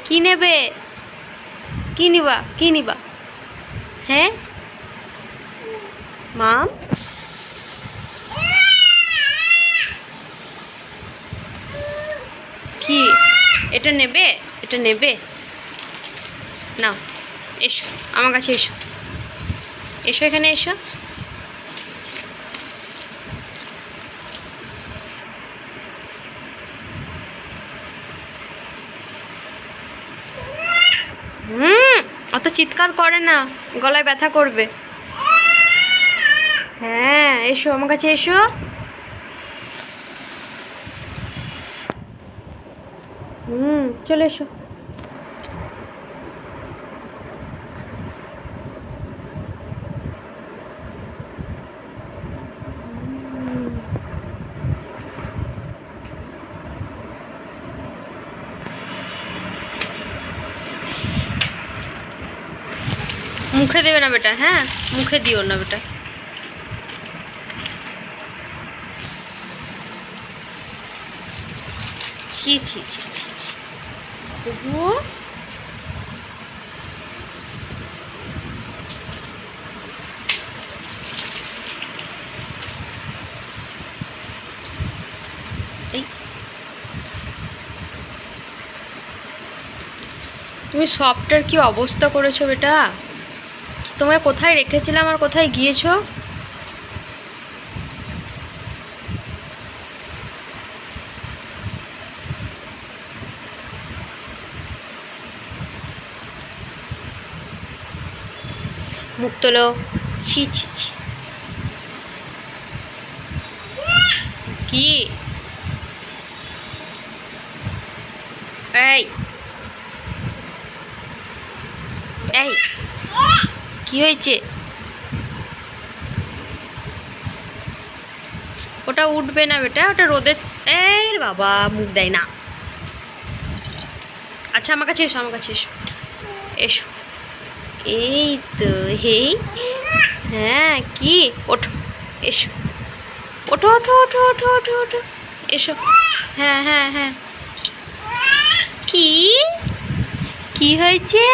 কি নেবে? কি নিবা? কি নিবা? হ্যাঁ মাম, কি এটা নেবে? এটা নেবে? নাও, এসো আমার কাছে, এসো এসো, এখানে এসো। অত চিৎকার করে না, গলায় ব্যথা করবে। হ্যাঁ এসো আমার কাছে, এসো। চলে এসো। মুখে দেবে না বেটা, হ্যাঁ মুখে দিও না বেটা। ছি ছি ছি ছি ছি। বুবু এই, তুমি সবটার কি অবস্থা করেছো বেটা? তোমায় কোথায় রেখেছিলাম আর কোথায় গিয়েছো? মুখ তোলো। ছি ছি ছি। কি? এই এই, কি হয়েছে? ওটা উঠবে না বেটা, ওটা রোদে। এই বাবা, মুখ দেয় না। আচ্ছা আমার কাছে এসো, আমার কাছে এসো, এসো। এই তো, হেই। হ্যাঁ কি? ওঠো, এসো। ওঠো ওঠো ওঠো ওঠো ওঠো ওঠো, এসো। হ্যাঁ হ্যাঁ হ্যাঁ। কি? কি হয়েছে?